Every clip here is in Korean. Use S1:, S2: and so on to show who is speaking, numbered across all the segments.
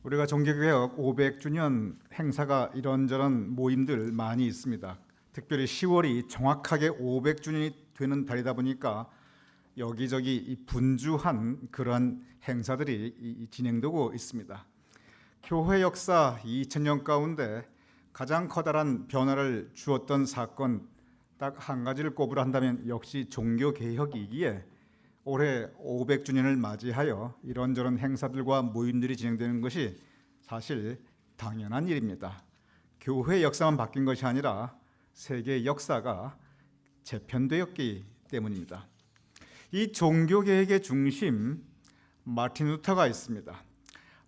S1: 우리가 종교개혁 500주년 행사가 이런저런 모임들 많이 있습니다. 특별히 10월이 정확하게 500주년이 되는 달이다 보니까 여기저기 이 분주한 그러한 행사들이 진행되고 있습니다. 교회 역사 2000년 가운데 가장 커다란 변화를 주었던 사건 딱 한 가지를 꼽으라 한다면 역시 종교개혁이기에 올해 500주년을 맞이하여 이런저런 행사들과 모임들이 진행되는 것이 사실 당연한 일입니다. 교회 역사만 바뀐 것이 아니라 세계 역사가 재편되었기 때문입니다. 이 종교개혁의 중심 마틴 루터가 있습니다.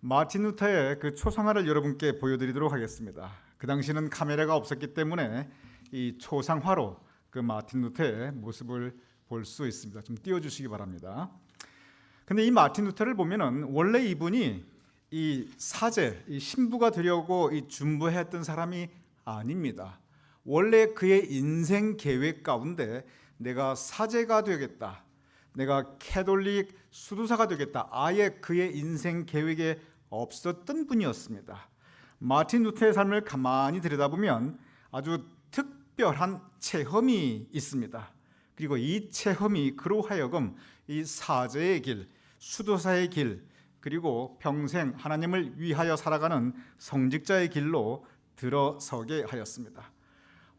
S1: 마틴 루터의 그 초상화를 여러분께 보여드리도록 하겠습니다. 그 당시는 카메라가 없었기 때문에 이 초상화로 그 마틴 루터의 모습을 볼 수 있습니다. 좀 띄워주시기 바랍니다. 근데 이 마틴 루터를 보면은 원래 이분이 이 사제, 이 신부가 되려고 이 준비했던 사람이 아닙니다. 원래 그의 인생 계획 가운데 내가 사제가 되겠다, 내가 캐톨릭 수도사가 되겠다, 아예 그의 인생 계획에 없었던 분이었습니다. 마틴 루터의 삶을 가만히 들여다보면 아주 특별한 체험이 있습니다. 그리고 이 체험이 그로 하여금 이 사제의 길, 수도사의 길, 그리고 평생 하나님을 위하여 살아가는 성직자의 길로 들어서게 하였습니다.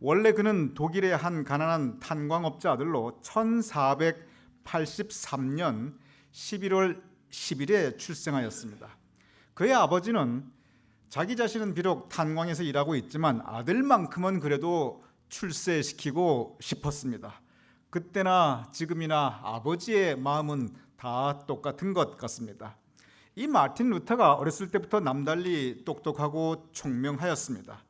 S1: 원래 그는 독일의 한 가난한 탄광업자 아들로 1483년 11월 10일에 출생하였습니다. 그의 아버지는 자기 자신은 비록 탄광에서 일하고 있지만 아들만큼은 그래도 출세시키고 싶었습니다. 그때나 지금이나 아버지의 마음은 다 똑같은 것 같습니다. 이 마틴 루터가 어렸을 때부터 남달리 똑똑하고 총명하였습니다.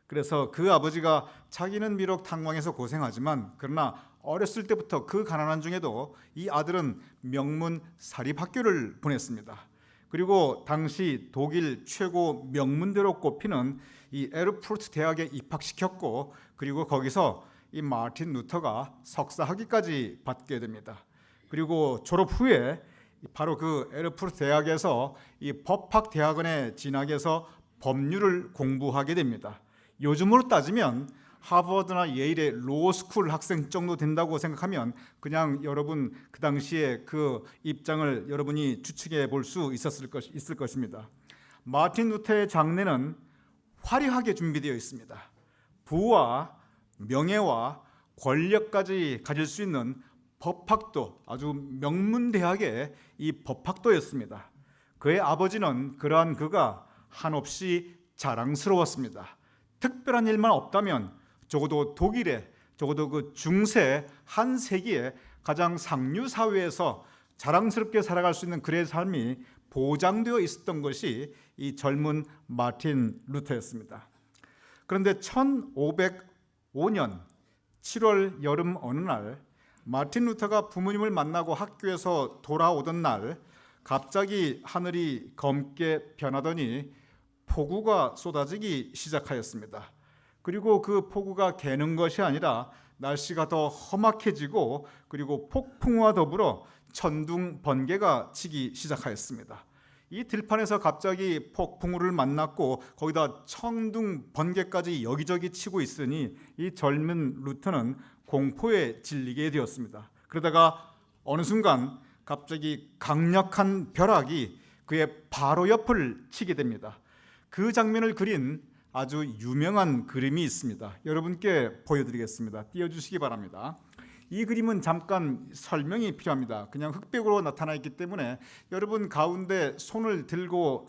S1: 그래서 그 아버지가 자기는 비록 탄광에서 고생하지만 그러나 어렸을 때부터 그 가난한 중에도 이 아들은 명문 사립학교를 보냈습니다. 그리고 당시 독일 최고 명문대로 꼽히는 이 에르푸르트 대학에 입학시켰고, 그리고 거기서 이 마틴 루터가 석사학위까지 받게 됩니다. 그리고 졸업 후에 바로 그 에르푸르트 대학에서 이 법학대학원에 진학해서 법률을 공부하게 됩니다. 요즘으로 따지면 하버드나 예일의 로스쿨 학생 정도 된다고 생각하면 그냥 여러분 그 당시에 그 입장을 여러분이 추측해 볼 수 있을 것입니다. 마틴 루터의 장래는 화려하게 준비되어 있습니다. 부와 명예와 권력까지 가질 수 있는 법학도, 아주 명문대학의 이 법학도였습니다. 그의 아버지는 그러한 그가 한없이 자랑스러웠습니다. 특별한 일만 없다면 적어도 독일의, 적어도 그 중세 한 세기의 가장 상류 사회에서 자랑스럽게 살아갈 수 있는 그의 삶이 보장되어 있었던 것이 이 젊은 마틴 루터였습니다. 그런데 1505년 7월 여름 어느 날 마틴 루터가 부모님을 만나고 학교에서 돌아오던 날 갑자기 하늘이 검게 변하더니 폭우가 번지기 시작하였습니다. 그리고 그 폭우가 개는 것이 아니라 날씨가 더 험악해지고 그리고 폭풍과 더불어 천둥 번개가 치기 시작하였습니다. 이 들판에서 갑자기 폭풍우를 만났고 거기다 천둥 번개까지 여기저기 치고 있으니 이 젊은 루터는 공포에 질리게 되었습니다. 그러다가 어느 순간 갑자기 강력한 벼락이 그의 바로 옆을 치게 됩니다. 그 장면을 그린 아주 유명한 그림이 있습니다. 여러분께 보여드리겠습니다. 띄워주시기 바랍니다. 이 그림은 잠깐 설명이 필요합니다. 그냥 흑백으로 나타나 있기 때문에 여러분 가운데 손을 들고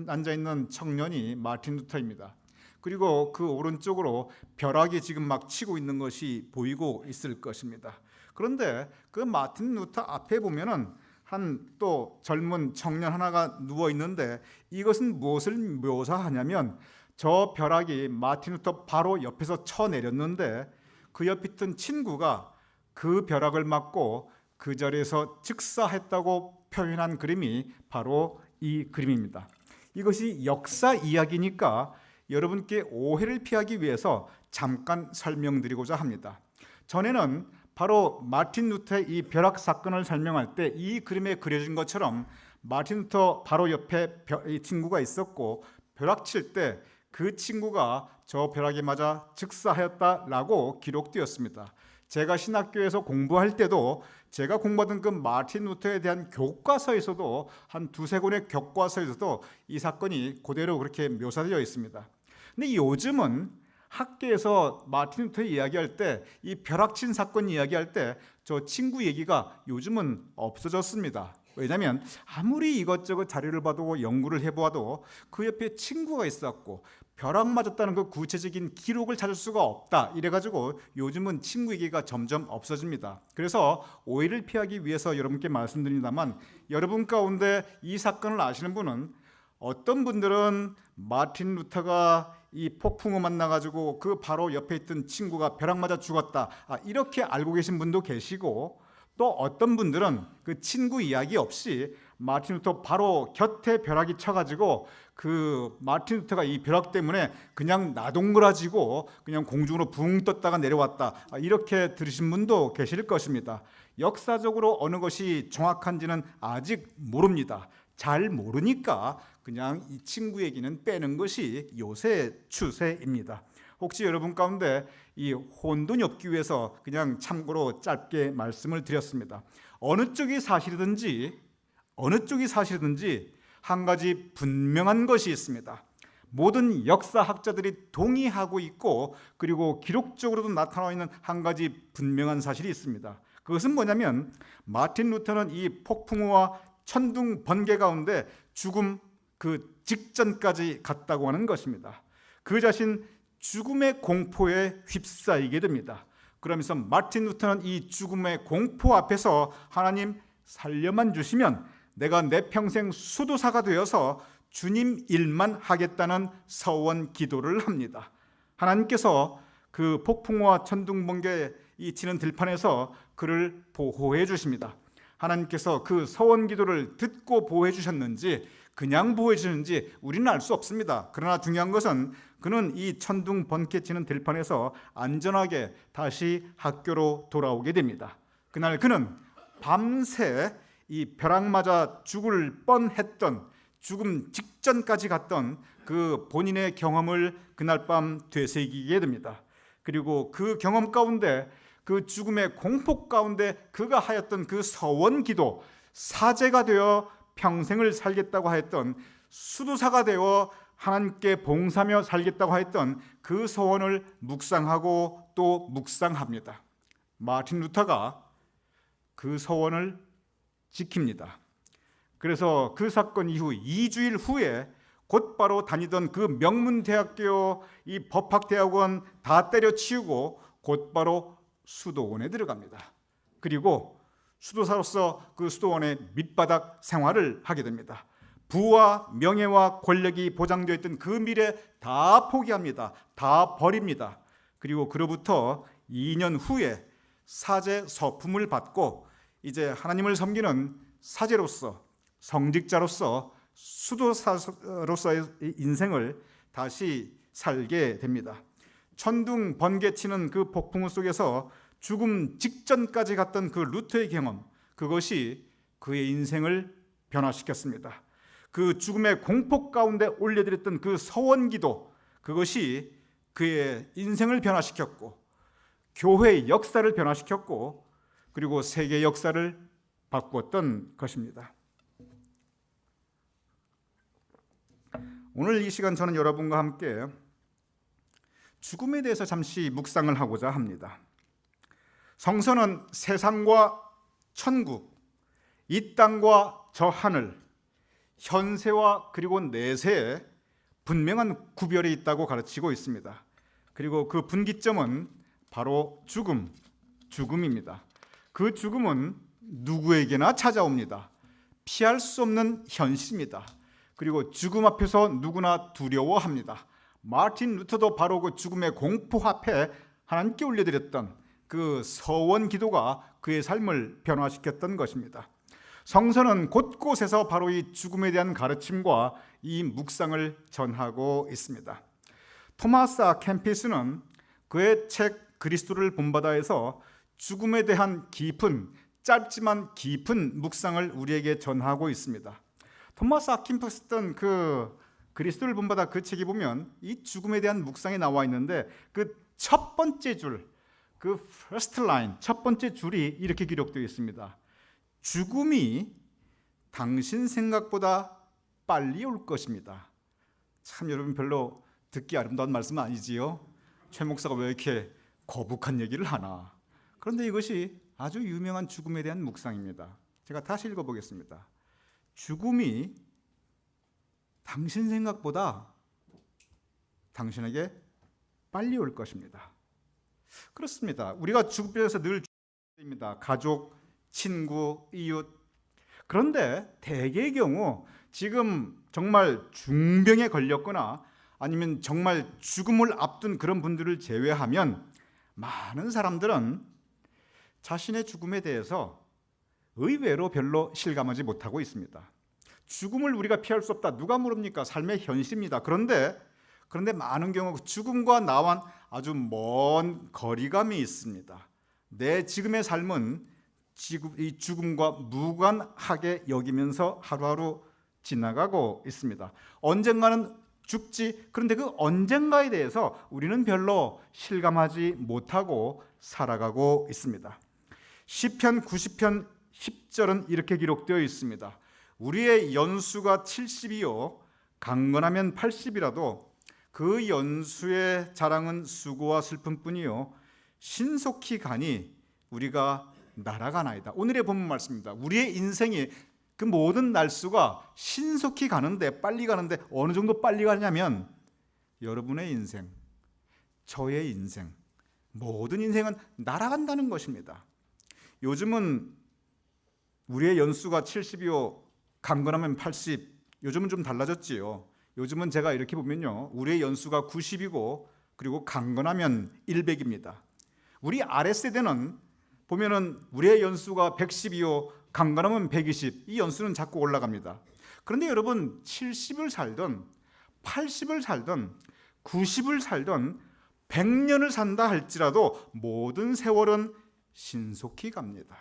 S1: 앉아 있는 청년이 마틴 루터입니다. 그리고 그 오른쪽으로 벼락이 지금 막 치고 있는 것이 보이고 있을 것입니다. 그런데 그 마틴 루터 앞에 보면은 한 또 젊은 청년 하나가 누워 있는데 이것은 무엇을 묘사하냐면 저 벼락이 마틴 루터 바로 옆에서 쳐내렸는데 그 옆에 있던 친구가 그 벼락을 맞고 그 자리에서 즉사했다고 표현한 그림이 바로 이 그림입니다. 이것이 역사 이야기니까 여러분께 오해를 피하기 위해서 잠깐 설명드리고자 합니다. 전에는 바로 마틴 루터의 이 벼락 사건을 설명할 때 이 그림에 그려진 것처럼 마틴 루터 바로 옆에 이 친구가 있었고 벼락칠 때 그 친구가 저 벼락에 맞아 즉사하였다라고 기록되었습니다. 제가 신학교에서 공부할 때도 제가 공부하던 그 마틴 루터에 대한 교과서에서도 한 두세 권의 교과서에서도 이 사건이 그대로 그렇게 묘사되어 있습니다. 근데 요즘은 학교에서 마틴 루터 이야기할 때, 이 벼락친 사건 이야기할 때 저 친구 얘기가 요즘은 없어졌습니다. 왜냐하면 아무리 이것저것 자료를 봐도 연구를 해보아도 그 옆에 친구가 있었고 벼락 맞았다는 그 구체적인 기록을 찾을 수가 없다, 이래가지고 요즘은 친구 얘기가 점점 없어집니다. 그래서 오해를 피하기 위해서 여러분께 말씀드립니다만, 여러분 가운데 이 사건을 아시는 분은, 어떤 분들은 마틴 루터가 이 폭풍우 만나가지고 그 바로 옆에 있던 친구가 벼락 맞아 죽었다, 이렇게 알고 계신 분도 계시고, 또 어떤 분들은 그 친구 이야기 없이 마틴 루터 바로 곁에 벼락이 쳐가지고 그 마틴 루터가 이 벼락 때문에 그냥 나동그라지고 그냥 공중으로 붕 떴다가 내려왔다, 이렇게 들으신 분도 계실 것입니다. 역사적으로 어느 것이 정확한지는 아직 모릅니다. 잘 모르니까 그냥 이 친구 얘기는 빼는 것이 요새 추세입니다. 혹시 여러분 가운데 이 혼돈이 없기 위해서 그냥 참고로 짧게 말씀을 드렸습니다. 어느 쪽이 사실이든지 한 가지 분명한 것이 있습니다. 모든 역사학자들이 동의하고 있고, 그리고 기록적으로도 나타나 있는 한 가지 분명한 사실이 있습니다. 그것은 뭐냐면, 마틴 루터는 이 폭풍우와 천둥 번개 가운데 죽음 그 직전까지 갔다고 하는 것입니다. 그 자신 죽음의 공포에 휩싸이게 됩니다. 그러면서 마틴 루터는 이 죽음의 공포 앞에서, 하나님 살려만 주시면 내가 내 평생 수도사가 되어서 주님 일만 하겠다는 서원 기도를 합니다. 하나님께서 그 폭풍과 천둥 번개 이 치는 들판에서 그를 보호해 주십니다. 하나님께서 그 서원 기도를 듣고 보호해 주셨는지 그냥 보호해 주셨는지 우리는 알 수 없습니다. 그러나 중요한 것은 그는 이 천둥 번개 치는 들판에서 안전하게 다시 학교로 돌아오게 됩니다. 그날 그는 밤새 이 벼락 맞아 죽을 뻔했던, 죽음 직전까지 갔던 그 본인의 경험을 그날 밤 되새기게 됩니다. 그리고 그 경험 가운데, 그 죽음의 공포 가운데 그가 하였던 그 서원 기도, 사제가 되어 평생을 살겠다고 하였던, 수도사가 되어 하나님께 봉사하며 살겠다고 하였던 그 서원을 묵상하고 또 묵상합니다. 마틴 루터가 그 서원을 지킵니다. 그래서 그 사건 이후 2주일 후에 곧바로 다니던 그 명문대학교, 이 법학대학원 다 때려치우고 곧바로 수도원에 들어갑니다. 그리고 수도사로서 그 수도원의 밑바닥 생활을 하게 됩니다. 부와 명예와 권력이 보장되어 있던 그 미래 다 포기합니다. 다 버립니다. 그리고 그로부터 2년 후에 사제 서품을 받고 이제 하나님을 섬기는 사제로서, 성직자로서, 수도사로서의 인생을 다시 살게 됩니다. 천둥 번개치는 그 폭풍우 속에서 죽음 직전까지 갔던 그 루터의 경험, 그것이 그의 인생을 변화시켰습니다. 그 죽음의 공포 가운데 올려드렸던 그 서원기도, 그것이 그의 인생을 변화시켰고, 교회의 역사를 변화시켰고, 그리고 세계 역사를 바꾸었던 것입니다. 오늘 이 시간 저는 여러분과 함께 죽음에 대해서 잠시 묵상을 하고자 합니다. 성서는 세상과 천국, 이 땅과 저 하늘, 현세와 그리고 내세에 분명한 구별이 있다고 가르치고 있습니다. 그리고 그 분기점은 바로 죽음입니다. 그 죽음은 누구에게나 찾아옵니다. 피할 수 없는 현실입니다. 그리고 죽음 앞에서 누구나 두려워합니다. 마틴 루터도 바로 그 죽음의 공포 앞에 하나님께 올려드렸던 그 서원 기도가 그의 삶을 변화시켰던 것입니다. 성서는 곳곳에서 바로 이 죽음에 대한 가르침과 이 묵상을 전하고 있습니다. 토마스 아 캠피스는 그의 책 그리스도를 본받아에서 죽음에 대한 깊은, 짧지만 깊은 묵상을 우리에게 전하고 있습니다. 토마스 아퀴나스 썼던 그 그리스도를 본받아 그 책에 보면 이 죽음에 대한 묵상이 나와 있는데 그 첫 번째 줄, 그 first line, 첫 번째 줄이 이렇게 기록되어 있습니다. 죽음이 당신 생각보다 빨리 올 것입니다. 참 여러분 별로 듣기 아름다운 말씀은 아니지요. 최 목사가 왜 이렇게 거북한 얘기를 하나. 그런데 이것이 아주 유명한 죽음에 대한 묵상입니다. 제가 다시 읽어보겠습니다. 죽음이 당신 생각보다 당신에게 빨리 올 것입니다. 그렇습니다. 우리가 죽음에서 늘 죽습니다. 가족, 친구, 이웃. 그런데 대개의 경우 지금 정말 중병에 걸렸거나 아니면 정말 죽음을 앞둔 그런 분들을 제외하면 많은 사람들은 자신의 죽음에 대해서 의외로 별로 실감하지 못하고 있습니다. 죽음을 우리가 피할 수 없다. 누가 모릅니까? 삶의 현실입니다. 그런데 많은 경우 죽음과 나와 아주 먼 거리감이 있습니다. 내 지금의 삶은 이 죽음과 무관하게 여기면서 하루하루 지나가고 있습니다. 언젠가는 죽지. 그런데 그 언젠가에 대해서 우리는 별로 실감하지 못하고 살아가고 있습니다. 시편 90편 10절은 이렇게 기록되어 있습니다. 우리의 연수가 70이요 강건하면 80이라도 그 연수의 자랑은 수고와 슬픔뿐이요 신속히 가니 우리가 날아가나이다. 오늘의 본문 말씀입니다. 우리의 인생이 그 모든 날수가 신속히 가는데, 빨리 가는데 어느 정도 빨리 가냐면 여러분의 인생, 저의 인생, 모든 인생은 날아간다는 것입니다. 요즘은 우리의 연수가 70이요 강건하면 80. 요즘은 좀 달라졌지요. 요즘은 제가 이렇게 보면요, 우리의 연수가 90이고 그리고 강건하면 100입니다. 우리 아랫세대는 보면은 우리의 연수가 110이요 강건하면 120. 이 연수는 자꾸 올라갑니다. 그런데 여러분 70을 살든 80을 살든 90을 살든 100년을 산다 할지라도 모든 세월은 신속히 갑니다.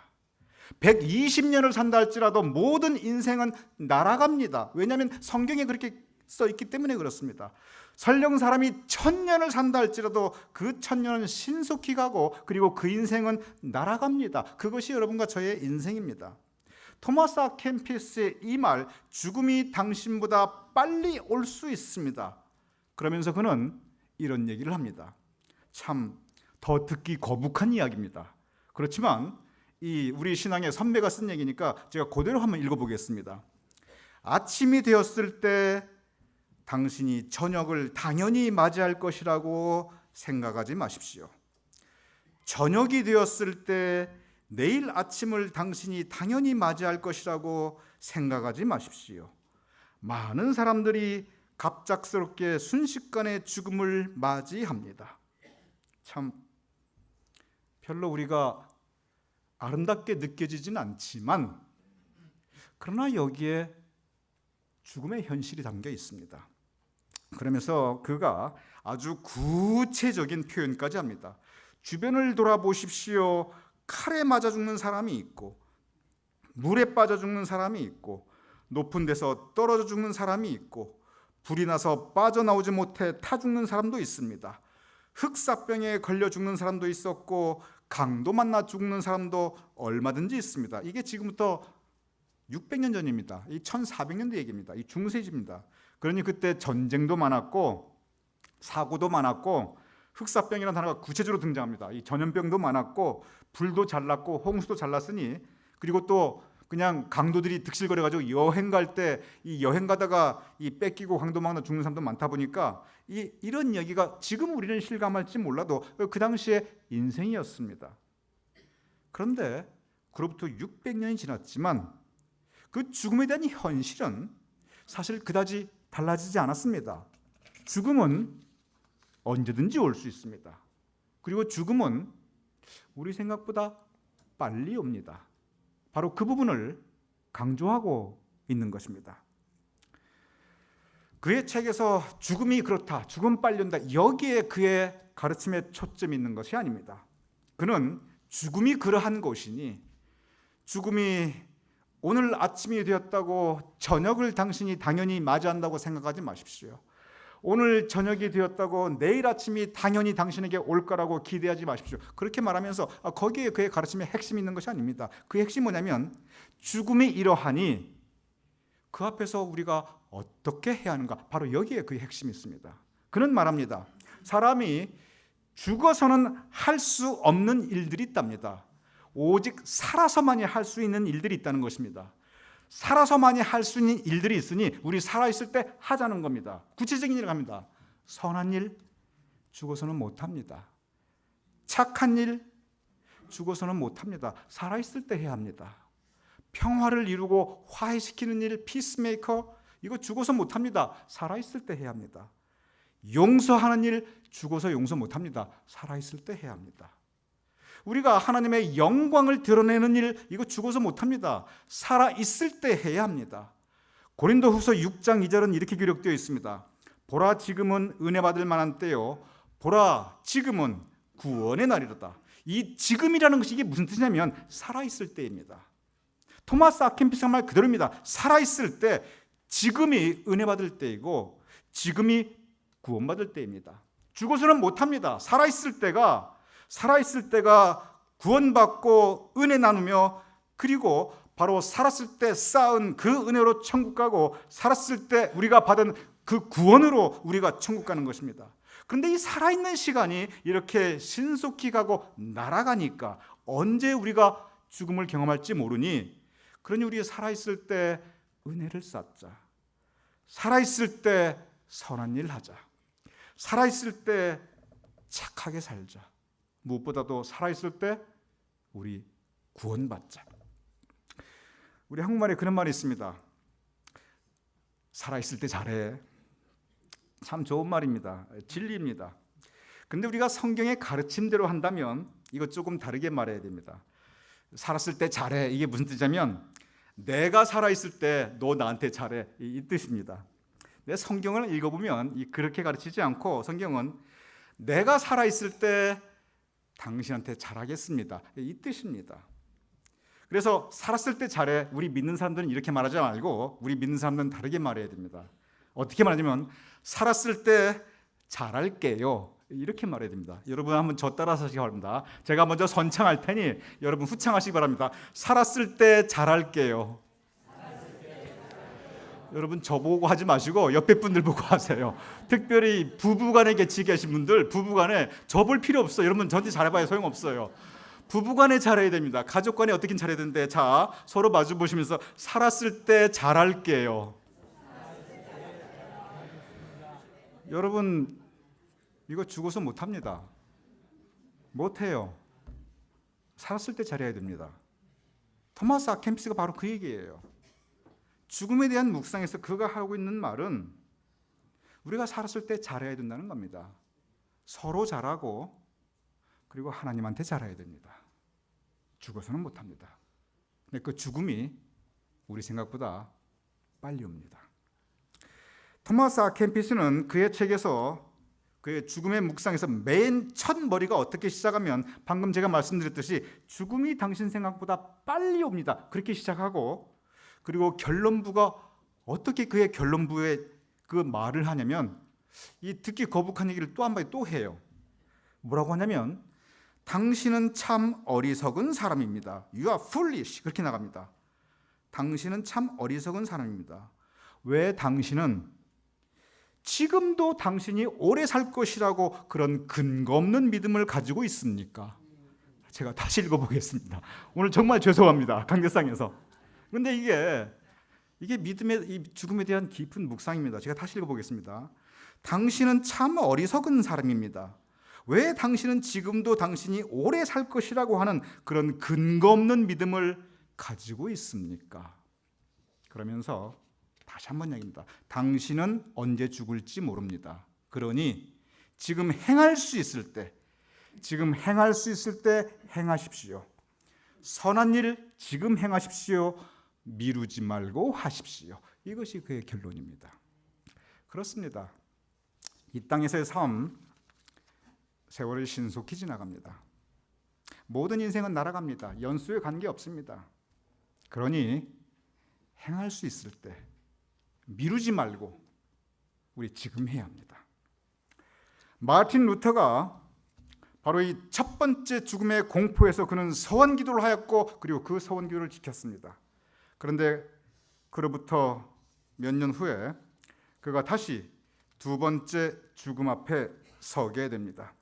S1: 120년을 산다 할지라도 모든 인생은 날아갑니다. 왜냐하면 성경에 그렇게 써 있기 때문에 그렇습니다. 설령 사람이 1000년을 산다 할지라도 그 1000년은 신속히 가고 그리고 그 인생은 날아갑니다. 그것이 여러분과 저의 인생입니다. 토마스 아퀴나스의 이 말, 죽음이 당신보다 빨리 올 수 있습니다. 그러면서 그는 이런 얘기를 합니다. 참 더 듣기 거북한 이야기입니다. 그렇지만 이 우리 신앙의 선배가 쓴 얘기니까 제가 그대로 한번 읽어보겠습니다. 아침이 되었을 때 당신이 저녁을 당연히 맞이할 것이라고 생각하지 마십시오. 저녁이 되었을 때 내일 아침을 당신이 당연히 맞이할 것이라고 생각하지 마십시오. 많은 사람들이 갑작스럽게 순식간에 죽음을 맞이합니다. 참 별로 우리가 아름답게 느껴지진 않지만 그러나 여기에 죽음의 현실이 담겨 있습니다. 그러면서 그가 아주 구체적인 표현까지 합니다. 주변을 돌아보십시오. 칼에 맞아 죽는 사람이 있고 물에 빠져 죽는 사람이 있고 높은 데서 떨어져 죽는 사람이 있고 불이 나서 빠져나오지 못해 타 죽는 사람도 있습니다. 흑사병에 걸려 죽는 사람도 있었고 강도 만나 죽는 사람도 얼마든지 있습니다. 이게 지금부터 600년 전입니다. 이 1400년대 얘기입니다. 이 중세시입니다. 그러니 그때 전쟁도 많았고 사고도 많았고 흑사병이라는 단어가 구체적으로 등장합니다. 이 전염병도 많았고 불도 잘 났고 홍수도 잘 났으니 그리고 또 그냥 강도들이 득실거려가지고 여행 갈 때 이 여행 가다가 이 뺏기고 강도 만나 죽는 사람도 많다 보니까 이런 얘기가 지금 우리는 실감할지 몰라도 그 당시에 인생이었습니다. 그런데 그로부터 600년이 지났지만 그 죽음에 대한 현실은 사실 그다지 달라지지 않았습니다. 죽음은 언제든지 올 수 있습니다. 그리고 죽음은 우리 생각보다 빨리 옵니다. 바로 그 부분을 강조하고 있는 것입니다. 그의 책에서 죽음이 그렇다, 죽음 빨리 온다, 여기에 그의 가르침에 초점이 있는 것이 아닙니다. 그는 죽음이 그러한 것이니 죽음이 오늘 아침이 되었다고 저녁을 당신이 당연히 맞이한다고 생각하지 마십시오. 오늘 저녁이 되었다고 내일 아침이 당연히 당신에게 올 거라고 기대하지 마십시오. 그렇게 말하면서 거기에 그의 가르침에 핵심이 있는 것이 아닙니다. 그 핵심이 뭐냐면 죽음이 이러하니 그 앞에서 우리가 어떻게 해야 하는가, 바로 여기에 그의 핵심이 있습니다. 그는 말합니다. 사람이 죽어서는 할 수 없는 일들이 있답니다. 오직 살아서만이 할 수 있는 일들이 있다는 것입니다. 살아서만이 할 수 있는 일들이 있으니 우리 살아있을 때 하자는 겁니다. 구체적인 일을 합니다. 선한 일, 죽어서는 못합니다. 착한 일, 죽어서는 못합니다. 살아있을 때 해야 합니다. 평화를 이루고 화해시키는 일, 피스메이커, 이거 죽어서 못합니다. 살아있을 때 해야 합니다. 용서하는 일, 죽어서 용서 못합니다. 살아있을 때 해야 합니다. 우리가 하나님의 영광을 드러내는 일, 이거 죽어서 못합니다. 살아있을 때 해야 합니다. 고린도후서 6장 2절은 이렇게 기록되어 있습니다. 보라, 지금은 은혜 받을 만한 때요, 보라, 지금은 구원의 날이로다. 이 지금이라는 것이 이게 무슨 뜻이냐면 살아있을 때입니다. 토마스 아켄피스가 말 그대로입니다. 살아있을 때, 지금이 은혜 받을 때이고 지금이 구원받을 때입니다. 죽어서는 못합니다. 살아있을 때가 구원받고 은혜 나누며, 그리고 바로 살았을 때 쌓은 그 은혜로 천국 가고, 살았을 때 우리가 받은 그 구원으로 우리가 천국 가는 것입니다. 그런데 이 살아있는 시간이 이렇게 신속히 가고 날아가니까 언제 우리가 죽음을 경험할지 모르니, 그러니 우리가 살아있을 때 은혜를 쌓자. 살아있을 때 선한 일 하자. 살아있을 때 착하게 살자. 무엇보다도 살아있을 때 우리 구원받자. 우리 한국말에 그런 말이 있습니다. 살아있을 때 잘해. 참 좋은 말입니다. 진리입니다. 근데 우리가 성경의 가르침대로 한다면 이거 조금 다르게 말해야 됩니다. 살았을 때 잘해, 이게 무슨 뜻이냐면 내가 살아있을 때 너 나한테 잘해, 이 뜻입니다. 내 성경을 읽어보면 그렇게 가르치지 않고, 성경은 내가 살아있을 때 당신한테 잘하겠습니다, 이 뜻입니다. 그래서 살았을 때 잘해, 우리 믿는 사람들은 이렇게 말하지 말고 우리 믿는 사람들은 다르게 말해야 됩니다. 어떻게 말하냐면 살았을 때 잘할게요, 이렇게 말해야 됩니다. 여러분 한번 저 따라서 하시기 바랍니다. 제가 먼저 선창할 테니 여러분 후창하시기 바랍니다. 살았을 때 잘할게요. 여러분 저보고 하지 마시고 옆에 분들 보고 하세요. 특별히 부부간에 같이 계신 분들, 부부간에 저 볼 필요 없어요. 여러분 저한테 잘해봐야 소용없어요. 부부간에 잘해야 됩니다. 가족간에 어떻게 잘해야 되는데, 자, 서로 마주 보시면서 살았을 때 잘할게요. 여러분 이거 죽어서 못합니다. 못해요. 살았을 때 잘해야 됩니다. 토마스 아켄피스가 바로 그 얘기예요. 죽음에 대한 묵상에서 그가 하고 있는 말은 우리가 살았을 때 잘해야 된다는 겁니다. 서로 잘하고, 그리고 하나님한테 잘해야 됩니다. 죽어서는 못합니다. 근데 그 죽음이 우리 생각보다 빨리 옵니다. 토마스 아켄피스는 그의 책에서, 그의 죽음의 묵상에서 맨 첫 머리가 어떻게 시작하면, 방금 제가 말씀드렸듯이 죽음이 당신 생각보다 빨리 옵니다, 그렇게 시작하고, 그리고 결론부가 어떻게 그의 결론부에 그 말을 하냐면, 이 듣기 거북한 얘기를 또 한 번 또 해요. 뭐라고 하냐면 당신은 참 어리석은 사람입니다. You are foolish, 그렇게 나갑니다. 당신은 참 어리석은 사람입니다. 왜 당신은 지금도 당신이 오래 살 것이라고 그런 근거 없는 믿음을 가지고 있습니까? 제가 다시 읽어보겠습니다. 오늘 정말 죄송합니다, 강대상에서. 그런데 이게 믿음의, 이 죽음에 대한 깊은 묵상입니다. 제가 다시 읽어보겠습니다. 당신은 참 어리석은 사람입니다. 왜 당신은 지금도 당신이 오래 살 것이라고 하는 그런 근거 없는 믿음을 가지고 있습니까? 그러면서 다시 한번 얘기합니다. 당신은 언제 죽을지 모릅니다. 그러니 지금 행할 수 있을 때 행하십시오. 선한 일 지금 행하십시오. 미루지 말고 하십시오. 이것이 그의 결론입니다. 그렇습니다. 이 땅에서의 삶, 세월이 신속히 지나갑니다. 모든 인생은 날아갑니다. 연수에 관계없습니다. 그러니 행할 수 있을 때 미루지 말고 우리 지금 해야 합니다. 마르틴 루터가 바로 이 첫 번째 죽음의 공포에서 그는 서원 기도를 하였고 그리고 그 서원 기도를 지켰습니다. 그런데 그로부터 몇 년 후에 그가 다시 두 번째 죽음 앞에 서게 됩니다.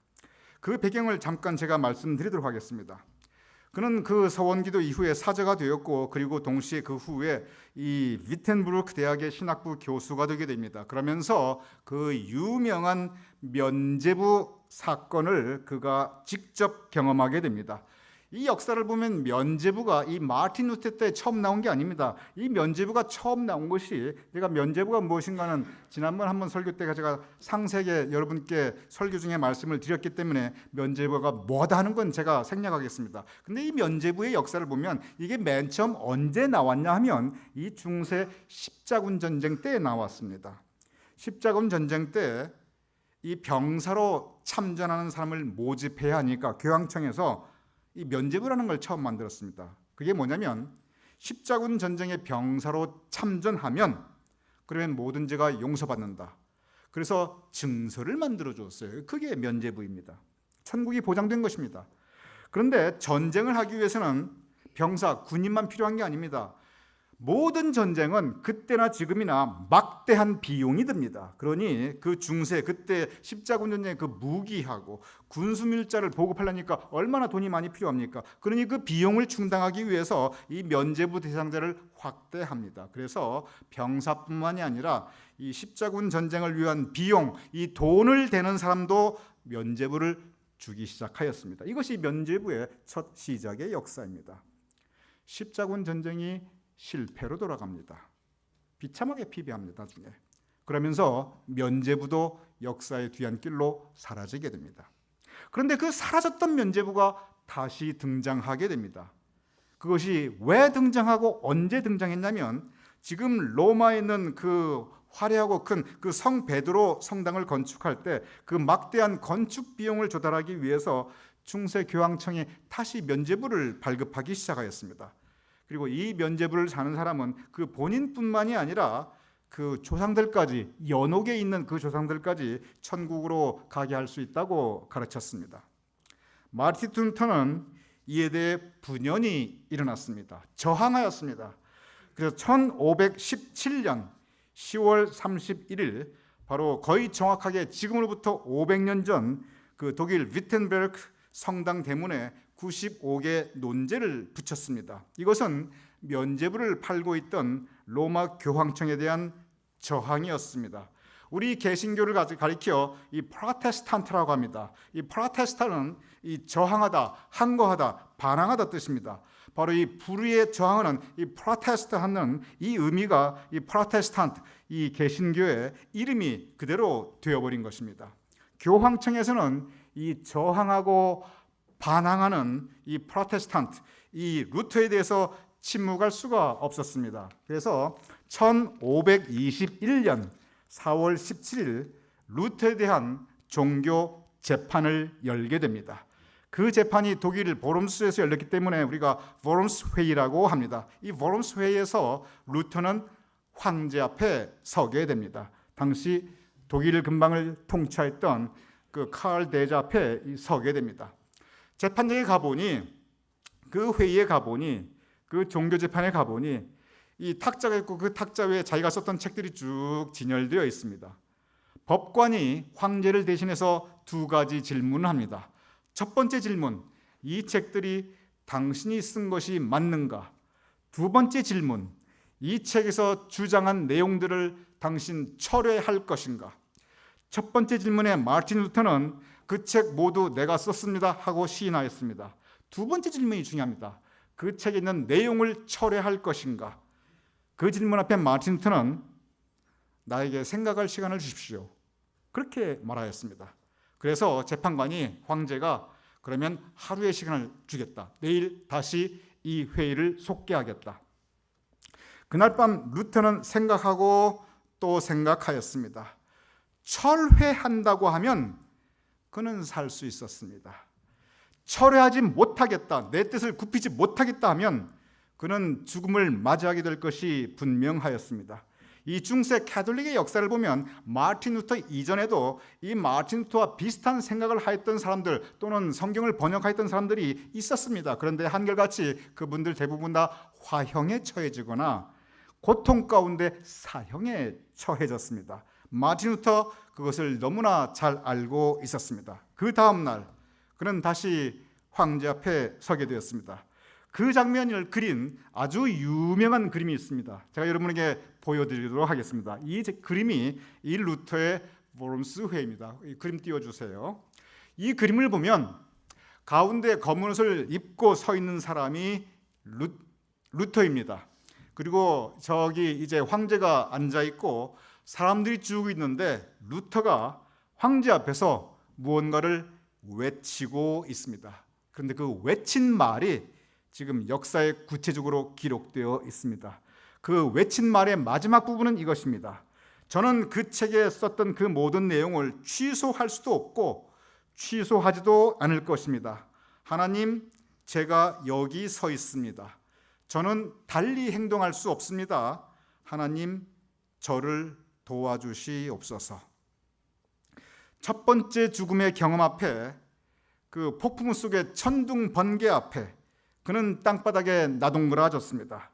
S1: 그 배경을 잠깐 제가 말씀드리도록 하겠습니다. 그는 그 서원기도 이후에 사제가 되었고 그리고 동시에 그 후에 이 위텐부르크 대학의 신학부 교수가 되게 됩니다. 그러면서 그 유명한 면죄부 사건을 그가 직접 경험하게 됩니다. 이 역사를 보면 면죄부가 이 마르틴 루터 때 처음 나온 게 아닙니다. 이 면죄부가 처음 나온 것이, 제가 면죄부가 무엇인가는 지난번 한번 설교 때 제가 상세하게 여러분께 설교 중에 말씀을 드렸기 때문에 면죄부가 뭐다 하는 건 제가 생략하겠습니다. 근데 이 면죄부의 역사를 보면 이게 맨 처음 언제 나왔냐 하면 이 중세 십자군 전쟁 때 나왔습니다. 십자군 전쟁 때 이 병사로 참전하는 사람을 모집해야 하니까 교황청에서 이 면죄부라는 걸 처음 만들었습니다. 그게 뭐냐면 십자군 전쟁의 병사로 참전하면 그러면 모든 죄가 용서받는다. 그래서 증서를 만들어 줬어요. 그게 면죄부입니다. 천국이 보장된 것입니다. 그런데 전쟁을 하기 위해서는 병사, 군인만 필요한 게 아닙니다. 모든 전쟁은 그때나 지금이나 막대한 비용이 듭니다. 그러니 그 중세 그때 십자군 전쟁의 그 무기하고 군수밀자를 보급하려니까 얼마나 돈이 많이 필요합니까? 그러니 그 비용을 충당하기 위해서 이 면죄부 대상자를 확대합니다. 그래서 병사뿐만이 아니라 이 십자군 전쟁을 위한 비용, 이 돈을 대는 사람도 면죄부를 주기 시작하였습니다. 이것이 면죄부의 첫 시작의 역사입니다. 십자군 전쟁이 실패로 돌아갑니다. 비참하게 피배합니다. 나중에. 그러면서 면죄부도 역사의 뒤안길로 사라지게 됩니다. 그런데 그 사라졌던 면죄부가 다시 등장하게 됩니다. 그것이 왜 등장하고 언제 등장했냐면 지금 로마에 있는 그 화려하고 큰 그 성 베드로 성당을 건축할 때 그 막대한 건축 비용을 조달하기 위해서 중세 교황청이 다시 면죄부를 발급하기 시작하였습니다. 그리고 이 면죄부를 사는 사람은 그 본인뿐만이 아니라 그 조상들까지, 연옥에 있는 그 조상들까지 천국으로 가게 할 수 있다고 가르쳤습니다. 마르틴 루터는 이에 대해 분연이 일어났습니다. 저항하였습니다. 그래서 1517년 10월 31일 바로 거의 정확하게 지금으로부터 500년 전 그 독일 위텐베르크 성당 대문에 95개 논제를 붙였습니다. 이것은 면죄부를 팔고 있던 로마 교황청에 대한 저항이었습니다. 우리 개신교를 가리켜 이 프로테스탄트라고 합니다. 이 프로테스탄은 이 저항하다, 항거하다, 반항하다 뜻입니다. 바로 이 불의에 저항하는 이 프로테스트하는 이 의미가 이 프로테스탄트, 이 개신교의 이름이 그대로 되어버린 것입니다. 교황청에서는 이 저항하고 반항하는 이 프로테스탄트, 이 루터에 대해서 침묵할 수가 없었습니다. 그래서 1521년 4월 17일 루터에 대한 종교 재판을 열게 됩니다. 그 재판이 독일 보름스에서 열렸기 때문에 우리가 보름스 회의라고 합니다. 이 보름스 회의에서 루터는 황제 앞에 서게 됩니다. 당시 독일 근방을 통치했던 그 카를 대제 앞에 서게 됩니다. 재판장에 가보니, 그 회의에 가보니, 그 종교재판에 가보니 이 탁자가 있고 그 탁자 위에 자기가 썼던 책들이 쭉 진열되어 있습니다. 법관이 황제를 대신해서 두 가지 질문을 합니다. 첫 번째 질문, 이 책들이 당신이 쓴 것이 맞는가? 두 번째 질문, 이 책에서 주장한 내용들을 당신 철회할 것인가? 첫 번째 질문에 마르틴 루터는 그 책 모두 내가 썼습니다 하고 시인하였습니다. 두 번째 질문이 중요합니다. 그 책에 있는 내용을 철회할 것인가? 그 질문 앞에 마르틴 루터는 나에게 생각할 시간을 주십시오. 그렇게 말하였습니다. 그래서 재판관이 황제가 그러면 하루의 시간을 주겠다. 내일 다시 이 회의를 속개하겠다. 그날 밤 루터는 생각하고 또 생각하였습니다. 철회한다고 하면 그는 살 수 있었습니다. 철회하지 못하겠다, 내 뜻을 굽히지 못하겠다 하면 그는 죽음을 맞이하게 될 것이 분명하였습니다. 이 중세 가톨릭의 역사를 보면 마틴 루터 이전에도 이 마틴 루터와 비슷한 생각을 하였던 사람들 또는 성경을 번역하였던 사람들이 있었습니다. 그런데 한결같이 그분들 대부분 다 화형에 처해지거나 고통 가운데 사형에 처해졌습니다. 마틴 루터 그것을 너무나 잘 알고 있었습니다. 그 다음 날 그는 다시 황제 앞에 서게 되었습니다. 그 장면을 그린 아주 유명한 그림이 있습니다. 제가 여러분에게 보여드리도록 하겠습니다. 이 그림이 이 루터의 워름스 회입니다. 이 그림 띄워주세요. 이 그림을 보면 가운데 검은 옷을 입고 서 있는 사람이 루터입니다. 그리고 저기 이제 황제가 앉아 있고 사람들이 쭉 있는데 루터가 황제 앞에서 무언가를 외치고 있습니다. 그런데 그 외친 말이 지금 역사에 구체적으로 기록되어 있습니다. 그 외친 말의 마지막 부분은 이것입니다. 저는 그 책에 썼던 그 모든 내용을 취소할 수도 없고 취소하지도 않을 것입니다. 하나님, 제가 여기 서 있습니다. 저는 달리 행동할 수 없습니다. 하나님, 저를 도와주시옵소서. 첫 번째 죽음의 경험 앞에, 그 폭풍 속의 천둥 번개 앞에 그는 땅바닥에 나동그라졌습니다.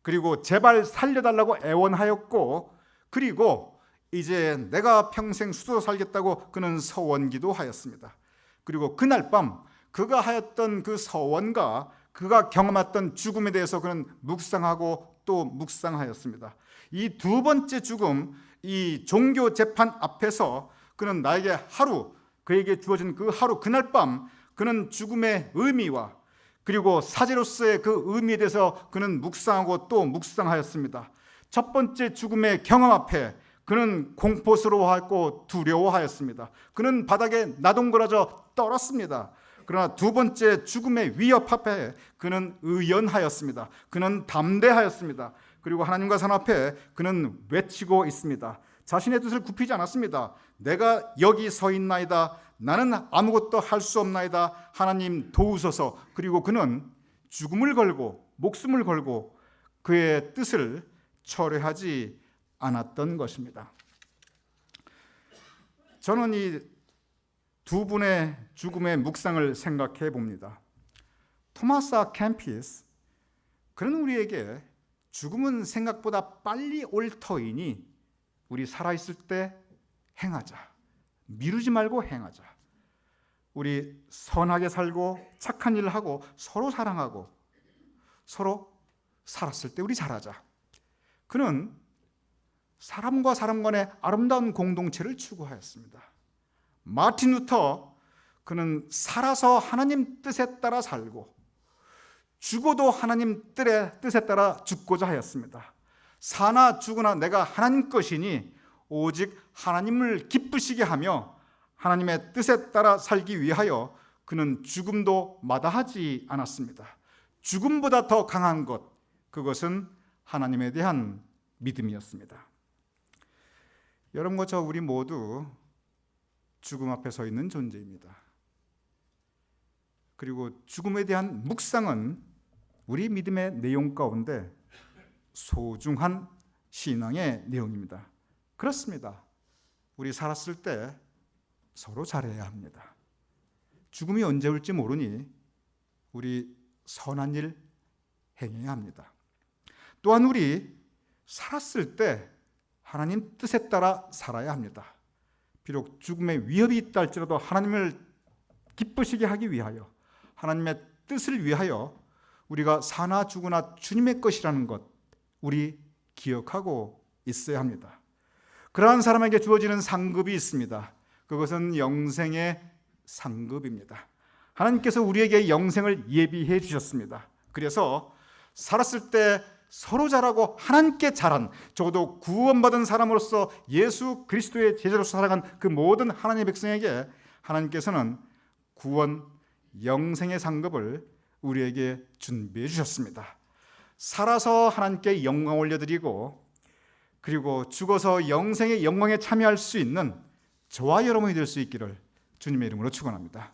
S1: 그리고 제발 살려달라고 애원하였고, 그리고 이제 내가 평생 수도 살겠다고 그는 서원기도 하였습니다. 그리고 그날 밤 그가 하였던 그 서원과 그가 경험했던 죽음에 대해서 그는 묵상하고 또 묵상하였습니다. 이 두 번째 죽음, 이 종교 재판 앞에서 그는 나에게 하루, 그에게 주어진 그 하루, 그날 밤 그는 죽음의 의미와 그리고 사제로서의 그 의미에 대해서 그는 묵상하고 또 묵상하였습니다. 첫 번째 죽음의 경험 앞에 그는 공포스러워하고 두려워하였습니다. 그는 바닥에 나동거려져 떨었습니다. 그러나 두 번째 죽음의 위협 앞에 그는 의연하였습니다. 그는 담대하였습니다. 그리고 하나님과 산 앞에 그는 외치고 있습니다. 자신의 뜻을 굽히지 않았습니다. 내가 여기 서 있나이다. 나는 아무것도 할 수 없나이다. 하나님 도우소서. 그리고 그는 죽음을 걸고 목숨을 걸고 그의 뜻을 철회하지 않았던 것입니다. 저는 이 두 분의 죽음의 묵상을 생각해 봅니다. 토마스 아 캠피스, 그는 우리에게 죽음은 생각보다 빨리 올 터이니 우리 살아있을 때 행하자. 미루지 말고 행하자. 우리 선하게 살고 착한 일을 하고 서로 사랑하고 서로 살았을 때 우리 잘하자. 그는 사람과 사람 간의 아름다운 공동체를 추구하였습니다. 마틴 루터, 그는 살아서 하나님 뜻에 따라 살고 죽어도 하나님 뜻에 따라 죽고자 하였습니다. 사나 죽으나 내가 하나님 것이니 오직 하나님을 기쁘시게 하며 하나님의 뜻에 따라 살기 위하여 그는 죽음도 마다하지 않았습니다. 죽음보다 더 강한 것, 그것은 하나님에 대한 믿음이었습니다. 여러분과 저 우리 모두 죽음 앞에 서 있는 존재입니다. 그리고 죽음에 대한 묵상은 우리 믿음의 내용 가운데 소중한 신앙의 내용입니다. 그렇습니다. 우리 살았을 때 서로 잘해야 합니다. 죽음이 언제 올지 모르니 우리 선한 일 행해야 합니다. 또한 우리 살았을 때 하나님 뜻에 따라 살아야 합니다. 비록 죽음의 위협이 있다 할지라도 하나님을 기쁘시게 하기 위하여, 하나님의 뜻을 위하여 우리가 사나 죽으나 주님의 것이라는 것 우리 기억하고 있어야 합니다. 그러한 사람에게 주어지는 상급이 있습니다. 그것은 영생의 상급입니다. 하나님께서 우리에게 영생을 예비해 주셨습니다. 그래서 살았을 때 서로 잘하고 하나님께 잘한, 적어도 구원받은 사람으로서 예수 그리스도의 제자로서 살아간 그 모든 하나님의 백성에게 하나님께서는 구원, 영생의 상급을 우리에게 준비해 주셨습니다. 살아서 하나님께 영광 올려드리고 그리고 죽어서 영생의 영광에 참여할 수 있는 저와 여러분이 될 수 있기를 주님의 이름으로 축원합니다.